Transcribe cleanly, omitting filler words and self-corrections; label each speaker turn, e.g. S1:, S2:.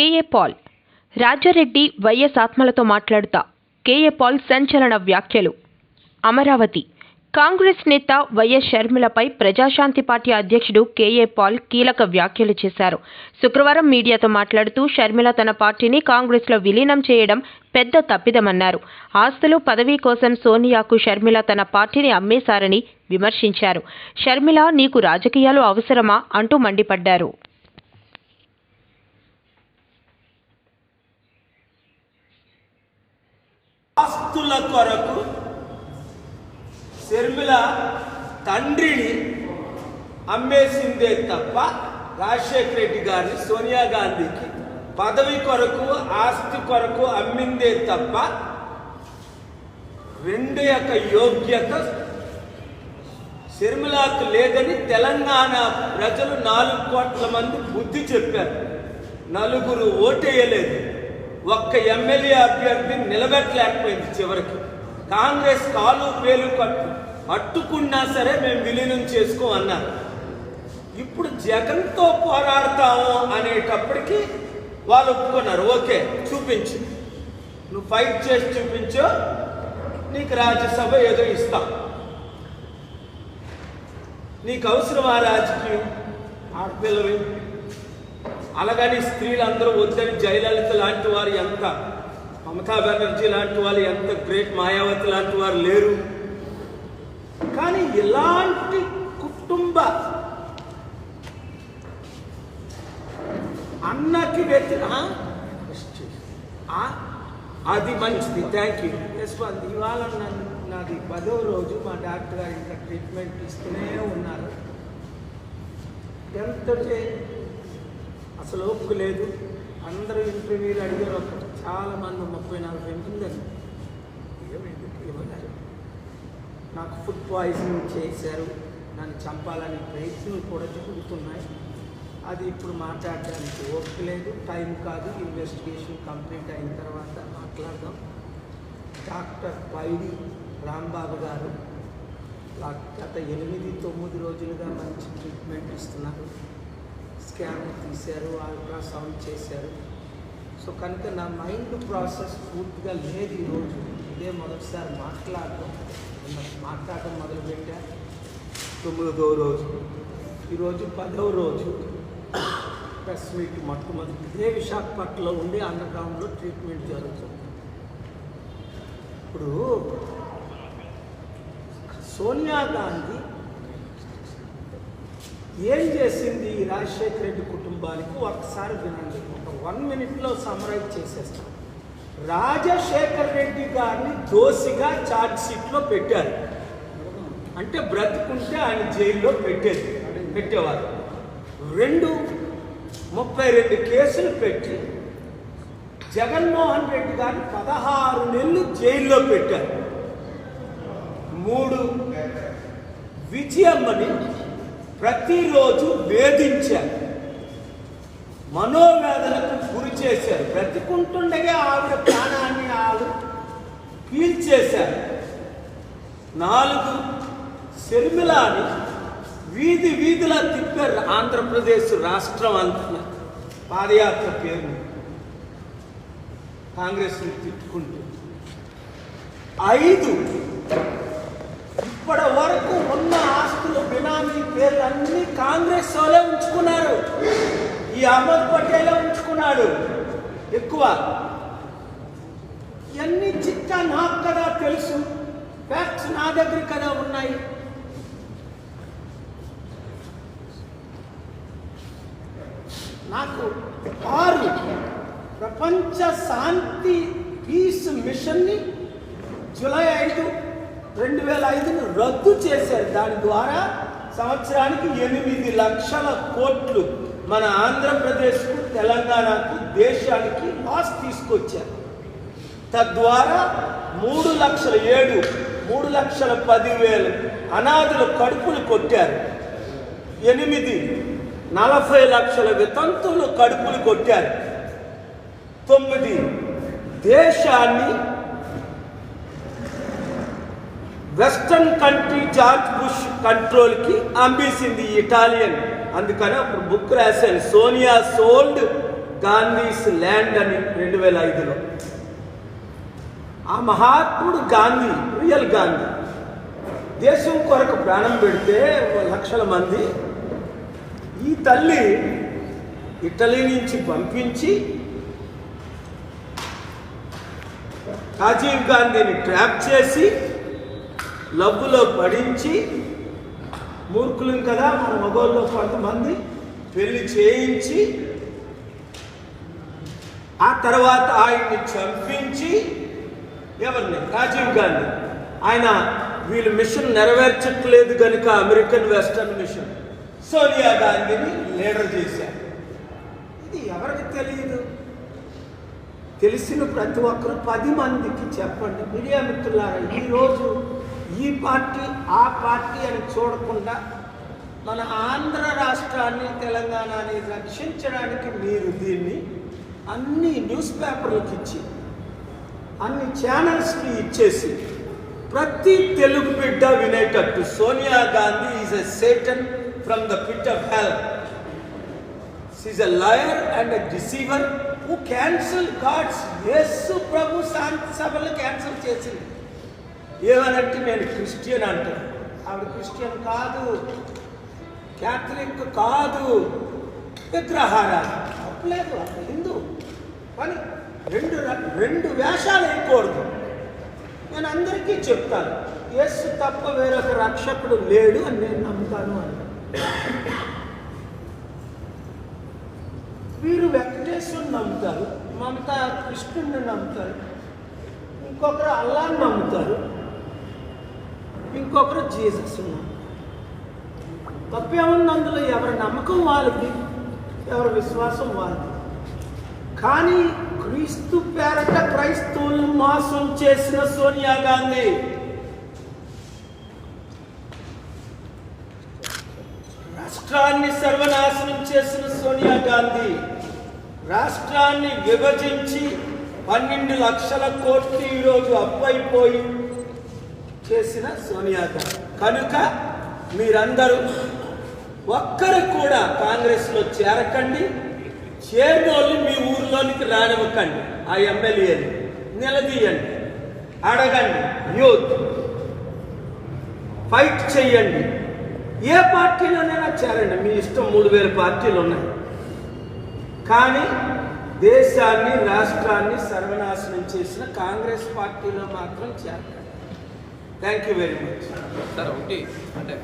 S1: KA Paul. Rajareddy YS ఆత్మలతో మాట్లాడుతా KA Paul సంచలన వ్యాఖ్యలు. అమరావతి. కాంగ్రెస్ నేత వైఎస్ షర్మిలపై ప్రజాశాంతి పార్టీ అధ్యక్షుడు కేఏ పాల్ కీలక వ్యాఖ్యలు చేశారు. శుక్రవారం మీడియాతో మాట్లాడుతూ షర్మిల తన పార్టీని కాంగ్రెస్లో విలీనం చేయడం పెద్ద తప్పిదమన్నారు. ఆస్తులు, పదవి కోసం సోనియాకు షర్మిల తన పార్టీని అమ్మేశారని విమర్శించారు. షర్మిల, నీకు రాజకీయాలు అవసరమా అంటూ మండిపడ్డారు.
S2: ఆస్తుల కొరకు షర్మిల తండ్రిని అమ్మేసిందే తప్ప రాజశేఖర రెడ్డి గారిని సోనియా గాంధీకి పదవి కొరకు, ఆస్తి కొరకు అమ్మిందే తప్ప రెండు యొక్క యోగ్యత షర్మిలకు లేదని తెలంగాణ ప్రజలు 4 కోట్ల మంది బుద్ధి చెప్పారు. 4 ఓటేయలేదు. ఒక్క ఎమ్మెల్యే అభ్యర్థి నిలబెట్టలేకపోయింది. చివరికి కాంగ్రెస్ కాలు పేలు అట్టుకున్నా సరే మేము విలీనం చేసుకోమన్నారు. ఇప్పుడు జగన్తో పోరాడతాము అనేటప్పటికీ వాళ్ళు ఒప్పుకున్నారు. ఓకే, చూపించు, నువ్వు ఫైట్ చేసి చూపించు, నీకు రాజ్యసభ ఏదో ఇస్తాం. నీకు అవసరమా రాజకీయం? ఆడపిల్లవి అలాగని స్త్రీలందరూ వద్దని జయలలిత లాంటి వారు ఎంత, మమతా బెనర్జీ లాంటి వాళ్ళు ఎంత, గ్రేట్ మాయావతి లాంటి వారు లేరు. కానీ ఇలాంటి కుటుంబ అన్నకి అది మంచిది. Thank you. ఇవాళ నాది 10వ రోజు. మా డాక్టర్ గారు ఇంకా ట్రీట్మెంట్ ఇస్తూనే ఉన్నారు. ఎంతటే అసలు ఓపిక లేదు. అందరూ ఇంటర్వ్యూలు అడిగారు. ఒకటి చాలామంది 30-40 ఉంటుందని ఇవ్వలేదు. నాకు ఫుడ్ పాయిజనింగ్ చేశారు, నన్ను చంపాలని ప్రయత్నాలు కూడా జరుగుతున్నాయి. అది ఇప్పుడు మాట్లాడడానికి ఓపిక లేదు, టైం కాదు. ఇన్వెస్టిగేషన్ కంప్లీట్ అయిన తర్వాత మాట్లాడదాం. డాక్టర్ వైడి రాంబాబు గారు గత 8-9 రోజులుగా మంచి ట్రీట్మెంట్ ఇస్తున్నారు. స్కాన్ తీశారు, అల్ట్రాసౌండ్ చేశారు. సో కనుక నా మైండ్ ప్రాసెస్ పూర్తిగా లేదు. ఈరోజు ఇదే మొదటిసారి మాట్లాడటం మొదలుపెట్టా. 9వ రోజు, ఈరోజు 10వ రోజు ప్రెస్ మీట్. మొట్టమొదటి ఇదే విశాఖపట్నంలో ఉండి అండర్గ్రౌండ్లో ట్రీట్మెంట్ జరుగుతుంది. ఇప్పుడు సోనియా గాంధీ ఏం చేసింది ఈ రాజశేఖర రెడ్డి కుటుంబానికి ఒకసారి వినండి. ఒక 1 మినిట్లో సమ్మరైజ్ చేసేస్తాం. రాజశేఖర రెడ్డి గారిని దోషిగా ఛార్జ్ షీట్లో పెట్టారు. అంటే బ్రతుకుంటే ఆయన జైల్లో పెట్టేవారు. 32 కేసులు పెట్టి జగన్మోహన్ రెడ్డి గారిని 16 నెలలు జైల్లో పెట్టారు. 3 విజయమ్మని ప్రతిరోజు వేధించారు, మనోవేదనకు గురి చేశారు. బ్రతికుంటుండగా ఆవిడ ప్రాణాన్ని పీల్చేశారు. 4 షర్మిలాని వీధిలా తిప్పారు. ఆంధ్రప్రదేశ్ రాష్ట్రం అంతా పాదయాత్ర పేరు కాంగ్రెస్ని తిట్టుకుంటూ 5 ఇప్పటి వరకు ఉన్న ఆస్తులు, బినామీ పేర్లు అన్నీ కాంగ్రెస్ వాళ్ళే ఉంచుకున్నారు. ఈ అహ్మద్ పటేలే ఉంచుకున్నాడు ఎక్కువ. ఇవన్నీ చిట్టా నాకు కదా తెలుసు, ఫ్యాక్ట్స్ నా దగ్గర కదా ఉన్నాయి. నాకు 6 ప్రపంచ శాంతి పీస్ మిషన్ని జూలై 5, 2005 రద్దు చేశారు. దాని ద్వారా సంవత్సరానికి 8 లక్షల కోట్లు మన ఆంధ్రప్రదేశ్కు, తెలంగాణకు, దేశానికి లాస్ తీసుకొచ్చారు. తద్వారా 3,10,000 అనాథుల కడుపులు కొట్టారు. 40 లక్షల వితంతువులు కడుపులు కొట్టారు. 9 దేశాన్ని వెస్టర్న్ కంట్రీ జార్జ్ బుష్ కంట్రోల్కి అమ్మేసింది ఇటాలియన్. అందుకని అప్పుడు బుక్ రాశాను, సోనియా సోల్డ్ గాంధీస్ ల్యాండ్ అని 2005లో. ఆ మహాత్ముడు గాంధీ, రియల్ గాంధీ, దేశం కొరకు ప్రాణం పెడితే లక్షల మంది, ఈ తల్లి ఇటలీ నుంచి పంపించి రాజీవ్ గాంధీని ట్రాప్ చేసి లవ్వులో పడించి, మూర్ఖులం కదా మన మగోళ్ళలో కొంతమంది, పెళ్లి చేయించి ఆ తర్వాత ఆయన్ని చంపించి, ఎవరిని? రాజీవ్ గాంధీ. ఆయన వీళ్ళు మిషన్ నెరవేర్చట్లేదు కనుక అమెరికన్ వెస్టర్న్ మిషన్ సోనియా గాంధీని లీడర్ చేశారు. ఇది ఎవరికి తెలియదు? తెలిసిన ప్రతి ఒక్కరు 10 మందికి చెప్పండి. మీడియా మిత్రులారా, ఈరోజు ఈ పార్టీ ఆ పార్టీ అని చూడకుండా మన ఆంధ్ర రాష్ట్రాన్ని, తెలంగాణని రక్షించడానికి మీరు దీన్ని అన్ని న్యూస్ పేపర్లకు ఇచ్చి, అన్ని ఛానల్స్కి ఇచ్చేసి, ప్రతి తెలుగు బిడ్డ వినేటట్టు Sonia Gandhi is a Satan from the pit of hell. She's a liar and a deceiver who cancel gods. Yesu ప్రభు శాంతి సభలు క్యాన్సిల్ చేసింది. ఏమనంటే నేను క్రిస్టియన్ అంటాను. ఆవిడ క్రిస్టియన్ కాదు, క్యాథలిక్ కాదు, విగ్రహారాధన తప్పలేదు, అక్కడ హిందూ. కానీ రెండు వేషాలు వేయకూడదు. నేను అందరికీ చెప్తాను, యేసు తప్ప వేరొక రక్షకుడు లేడు అని నేను నమ్ముతాను అని. వీరు వెంకటేశ్వరుని నమ్ముతారు, మమతా కృష్ణుడిని నమ్ముతారు, ఇంకొకరు అల్లాని నమ్ముతారు, ఇంకొకరు జీసస్ నమ్ముతారు. తప్పేముంది అందులో? ఎవరి నమ్మకం వాళ్ళకి, ఎవరి విశ్వాసం వాళ్ళకి. కానీ క్రీస్తు పేరట క్రైస్తవులను మోసం చేసిన సోనియా గాంధీ, రాష్ట్రాన్ని సర్వనాశనం చేసిన సోనియా గాంధీ, రాష్ట్రాన్ని విభజించి 12 లక్షల కోట్లు ఈరోజు అప్పైపోయి చేసిన సోనియా గాంధీ. కనుక మీరందరూ ఒక్కరు కూడా కాంగ్రెస్లో చేరకండి. చేరినోళ్ళు మీ ఊర్లోనికి రానివ్వకండి. ఆ ఎమ్మెల్యేని నిలదీయండి, అడగండి, యూత్ ఫైట్ చెయ్యండి. ఏ పార్టీలోనైనా చేరండి, మీ ఇష్టం. 3000 పార్టీలు ఉన్నాయి. కానీ దేశాన్ని, రాష్ట్రాన్ని సర్వనాశనం చేసిన కాంగ్రెస్ పార్టీలో మాత్రం చేరకండి. Thank you very much.
S3: Sir, ఒకటి అంటే